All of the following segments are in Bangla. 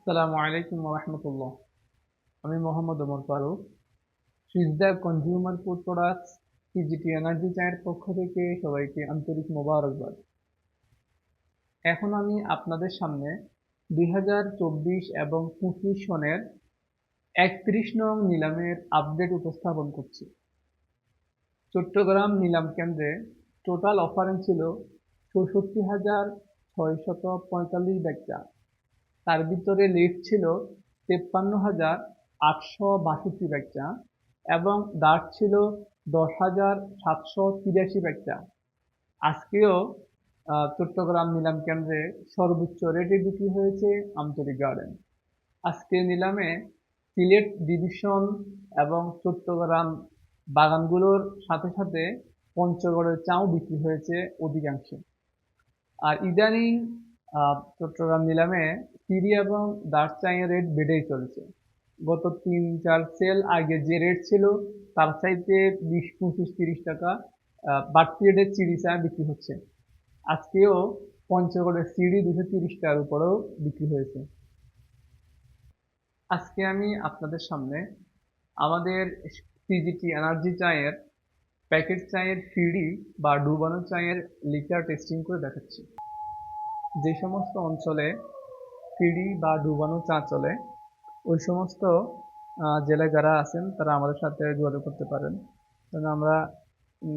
আসসালামু আলাইকুম ওয়া রাহমাতুল্লাহ। আমি মোহাম্মদ ওমর ফারুক। সিজদা consumer food products CGT energy চায়ের পক্ষ থেকে সবাইকে আন্তরিক মোবারকবাদ। এখন আমি আপনাদের সামনে 2024 এবং 25 সনের 31 নং নিলামের আপডেট উপস্থাপন করছি। চট্টগ্রাম নিলাম কেন্দ্রে টোটাল অফারেন্স ছিল ৬৪,৬৪৫ ব্যাগ চা। তার ভিতরে লিড ছিল ৫৩,৮৬২ ব্যাগ চা এবং ডার্ট ছিল ১০,৭৮৩ ব্যাগ চা। আজকেও চট্টগ্রাম নিলাম কেন্দ্রে সর্বোচ্চ রেটে বিক্রি হয়েছে আন্তরিক গার্ডেন। আজকের নিলামে সিলেট ডিভিশন এবং চট্টগ্রাম বাগানগুলোর সাথে সাথে পঞ্চগড়ের চাও বিক্রি হয়েছে অধিকাংশ। আর ইদানিং চট্টগ্রাম নিলামে সিরি এবং ডার্ক চাইয়ের রেট বেড়েই চলেছে। গত ৩-৪ সেল আগে যে রেট ছিল তার চাইতে ২০, ২৫, ৩০ টাকা বাড়তি রেটে চিড়ি চা বিক্রি হচ্ছে। আজকেও পঞ্চগড়ের সিডি 230 টাকার উপরেও বিক্রি হয়েছে। আজকে আমি আপনাদের সামনে আমাদের সিজিটি এনার্জি চায়ের প্যাকেট চায়ের ফিডি বা ডুবানো চায়ের লিকার টেস্টিং করে দেখাচ্ছি। যে সমস্ত অঞ্চলে ফিডি বা ডুবানো চা চলে ওই সমস্ত জেলায় যারা আছেন তারা আমাদের সাথে যোগাযোগ করতে পারেন। আমরা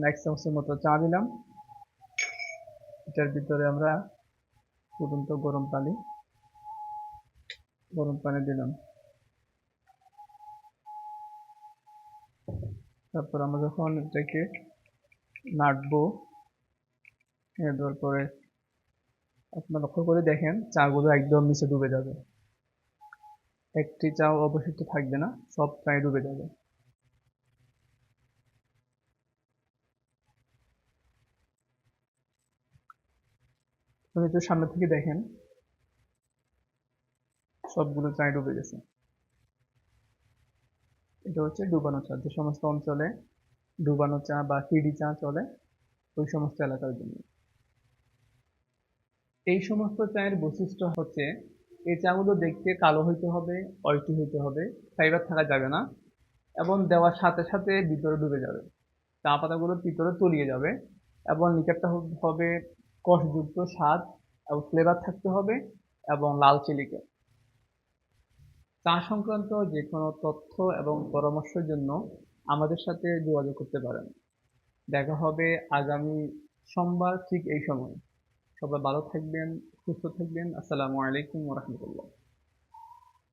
১ চামচের মতো চা দিলাম। এটার ভিতরে আমরা ফুটন্ত গরম পানি দিলাম। তারপর আমরা যখন এটাকে নাড়বো, দেওয়ার পরে আপনারা লক্ষ্য করে দেখেন চাগুলো একদম নিচে ডুবে যাবে। একটি চাও অবশিষ্ট থাকবে না, সব চাই ডুবে যাবে। আপনি একটু সামনে থেকে দেখেন সবগুলো চাই ডুবে গেছে। এটা হচ্ছে ডুবানো চা। যে সমস্ত অঞ্চলে ডুবানো চা বা ফিডি চা চলে ওই সমস্ত এলাকার জন্য। এই সমস্ত চায়ের বৈশিষ্ট্য হচ্ছে এই চাগুলো দেখতে কালো হইতে হবে, অয়েলি হইতে হবে, ফাইবার থাকা যাবে না এবং দেওয়ার সাথে সাথে ভিতরে ডুবে যাবে। চা পাতাগুলো ভিতরে তলিয়ে যাবে এবং লিকারটা হবে কষযুক্ত স্বাদ এবং ফ্লেভার থাকতে হবে এবং লালচে লিকার। চা সংক্রান্ত যে কোনো তথ্য এবং পরামর্শের জন্য আমাদের সাথে যোগাযোগ করতে পারেন। দেখা হবে আগামী সোমবার ঠিক এই সময়। সবাই ভালো থাকবেন, সুস্থ থাকবেন। আসসালামু আলাইকুম ওয়া রাহমাতুল্লাহ।